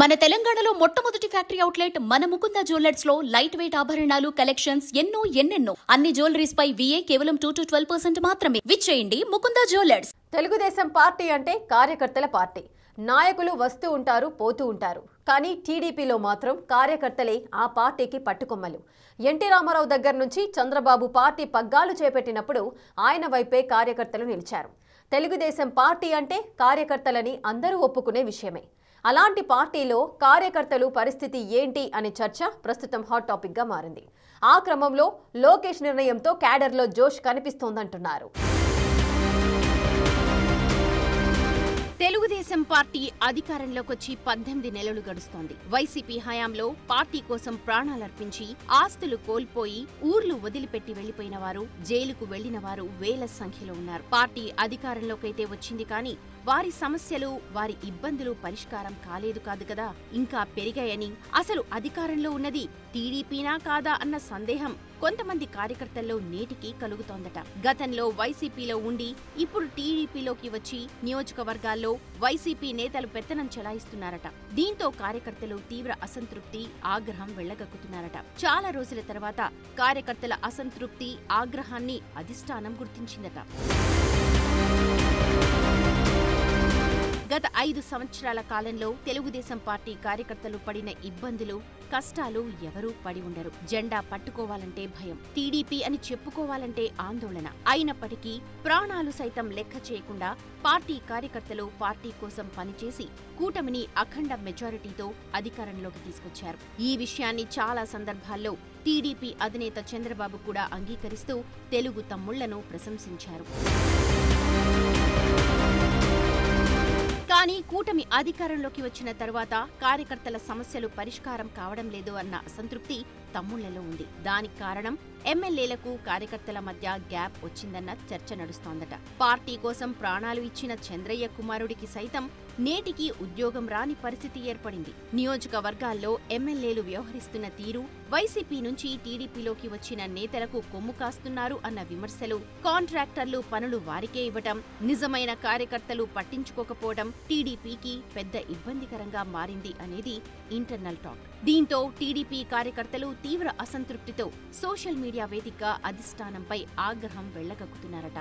మన తెలంగాణలో మొట్టమొదటి ఫ్యాక్టరీ అవుట్లెట్ మన ముకుంద జ్యువెలర్స్ లో లైట్ వెయిట్ ఆభరణాలు కలెక్షన్స్ ఎన్నెన్నో అన్ని జ్యువెలరీస్ పై VA కేవలం 2 to 12% మాత్రమే. విచ్చేయండి ముకుంద జ్యువెలర్స్. తెలుగుదేశం పార్టీ అంటే కార్యకర్తల పార్టీ. నాయకులు వస్తూ ఉంటారు పోతూ ఉంటారు. కానీ టీడీపీలో మాత్రం కార్యకర్తలే ఆ పార్టీకి పట్టుకొమ్మలు. ఎన్టీ రామారావు దగ్గర నుంచి చంద్రబాబు పార్టీ పగ్గాలు చేపట్టినప్పుడు ఆయన వైపే కార్యకర్తలు నిలిచారు. తెలుగుదేశం పార్టీ అంటే కార్యకర్తలని అందరూ ఒప్పుకునే విషయమే. అలాంటి పార్టీలో కార్యకర్తలు పరిస్థితి ఏంటి అనే చర్చ ప్రస్తుతం హాట్ టాపిక్ గా మారింది. ఆ క్రమంలో లోకేష్ నిర్ణయంతో క్యాడర్లో జోష్ కనిపిస్తోందంటున్నారు. తెలుగుదేశం పార్టీ అధికారంలోకి వచ్చి 18 నెలలు గడుస్తోంది. వైసీపీ హయాంలో పార్టీ కోసం ప్రాణాలర్పించి ఆస్తులు కోల్పోయి ఊర్లు వదిలిపెట్టి వెళ్లిపోయిన వారు, జైలుకు వెళ్లిన వారు వేల సంఖ్యలో ఉన్నారు. పార్టీ అధికారంలోకైతే వచ్చింది కానీ వారి సమస్యలు, వారి ఇబ్బందులు పరిష్కారం కాలేదు కాదు కదా, ఇంకా పెరిగాయని, అసలు అధికారంలో ఉన్నది టీడీపీనా కాదా అన్న సందేహం కొంతమంది కార్యకర్తల్లో నేటికి కలుగుతోందట. గతంలో వైసీపీలో ఉండి ఇప్పుడు టీడీపీలోకి వచ్చి నియోజకవర్గాల్లో వైసీపీ నేతలు పెత్తనం చెలాయిస్తున్నారట. దీంతో కార్యకర్తలు తీవ్ర అసంతృప్తి, ఆగ్రహం వెళ్లగక్కుతున్నారట. చాలా రోజుల తర్వాత కార్యకర్తల అసంతృప్తి, ఆగ్రహాన్ని అధిష్టానం గుర్తించిందట. గత 5 సంవత్సరాల కాలంలో తెలుగుదేశం పార్టీ కార్యకర్తలు పడిన ఇబ్బందులు, కష్టాలు ఎవరూ పడి ఉండరు. జెండా పట్టుకోవాలంటే భయం, టీడీపీ అని చెప్పుకోవాలంటే ఆందోళన. అయినప్పటికీ ప్రాణాలు సైతం లెక్క చేయకుండా పార్టీ కార్యకర్తలు పార్టీ కోసం పనిచేసి కూటమిని అఖండ మెజారిటీతో అధికారంలోకి తీసుకొచ్చారు. ఈ విషయాన్ని చాలా సందర్భాల్లో టీడీపీ అధినేత చంద్రబాబు కూడా అంగీకరిస్తూ తెలుగు తమ్ముళ్లను ప్రశంసించారు. కానీ కూటమి అధికారంలోకి వచ్చిన తరువాత కార్యకర్తల సమస్యలు పరిష్కారం కావడం లేదు అన్న అసంతృప్తి తమ్ముళ్లలో ఉంది. దానికి కారణం ఎమ్మెల్యేలకు కార్యకర్తల మధ్య గ్యాప్ వచ్చిందన్న చర్చ నడుస్తోందట. పార్టీ కోసం ప్రాణాలు ఇచ్చిన చంద్రయ్య కుమారుడికి సైతం నేటికి ఉద్యోగం రాని పరిస్థితి ఏర్పడింది. నియోజకవర్గాల్లో ఎమ్మెల్యేలు వ్యవహరిస్తున్న తీరు, వైసీపీ నుంచి టీడీపీలోకి వచ్చిన నేతలకు కొమ్ము కాస్తున్నారు అన్న విమర్శలు, కాంట్రాక్టర్లు పనులు వారికే ఇవ్వటం, నిజమైన కార్యకర్తలు పట్టించుకోకపోవడం టీడీపీకి పెద్ద ఇబ్బందికరంగా మారింది అనేది ఇంటర్నల్ టాక్. దీంతో టీడీపీ కార్యకర్తలు తీవ్ర అసంతృప్తితో సోషల్ మీడియా వేదికగా అధిష్టానంపై ఆగ్రహం వెళ్లగక్కుతున్నారట.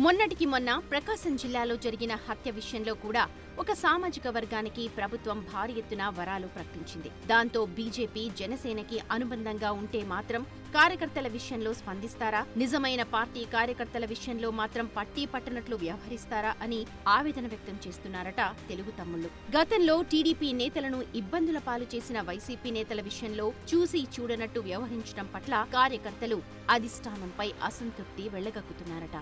మొన్నటికి మొన్న ప్రకాశం జిల్లాలో జరిగిన హత్య విషయంలో కూడా ఒక సామాజిక వర్గానికి ప్రభుత్వం భారీ ఎత్తున వరాలు ప్రకటించింది. దాంతో బీజేపీ, జనసేనకి అనుబంధంగా ఉంటే మాత్రం కార్యకర్తల విషయంలో స్పందిస్తారా, నిజమైన పార్టీ కార్యకర్తల విషయంలో మాత్రం పట్టీ పట్టనట్లు వ్యవహరిస్తారా అని ఆవేదన వ్యక్తం చేస్తున్నారట తెలుగు తమ్ముళ్లు. గతంలో టీడీపీ నేతలను ఇబ్బందుల పాలు చేసిన వైసీపీ నేతల విషయంలో చూసి చూడనట్టు వ్యవహరించడం పట్ల కార్యకర్తలు అధిష్టానంపై అసంతృప్తి వెళ్లగక్కుతున్నారట.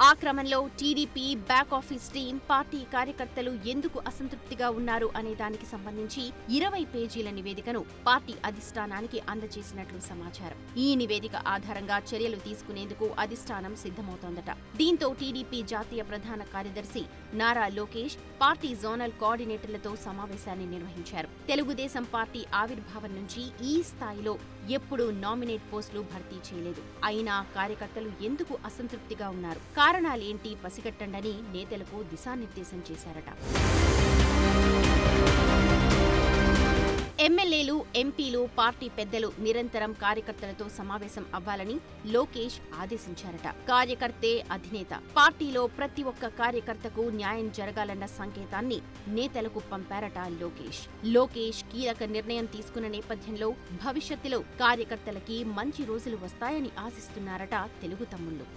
ఆ క్రమంలో TDP back office team party కార్యకర్తలు ఎందుకు అసంతృప్తిగా ఉన్నారు అనే దానికి సంబంధించి 20 పేజీల నివేదికను పార్టీ అధిష్టానానికి అందజేసినట్లు సమాచారం. ఈ నివేదిక ఆధారంగా చర్యలు తీసుకునేందుకు అధిష్టానం సిద్ధమవుతోందట. దీంతో టీడీపీ జాతీయ ప్రధాన కార్యదర్శి నారా లోకేష్ పార్టీ జోనల్ కోఆర్డినేటర్లతో సమావేశాన్ని నిర్వహించారు. తెలుగుదేశం పార్టీ ఆవిర్భావం నుంచి ఈ స్థాయిలో ఎప్పుడూ నామినేట్ పోస్టులు భర్తీ చేయలేదు. అయినా కార్యకర్తలు ఎందుకు అసంతృప్తిగా ఉన్నారు, కారణాలేంటి పసిగట్టండని నేతలకు దిశానిర్దేశం చేశారట. ఎమ్మెల్యేలు, ఎంపీలు, పార్టీ పెద్దలు నిరంతరం కార్యకర్తలతో సమావేశం అవ్వాలని లోకేష్ ఆదేశించారట. కార్యకర్తే అధినేత, పార్టీలో ప్రతి ఒక్క కార్యకర్తకు న్యాయం జరగాలన్న సంకేతాన్ని నేతలకు పంపారట లోకేష్ కీలక నిర్ణయం తీసుకున్న నేపథ్యంలో భవిష్యత్తులో కార్యకర్తలకి మంచి రోజులు వస్తాయని ఆశిస్తున్నారట తెలుగు తమ్ముళ్లు.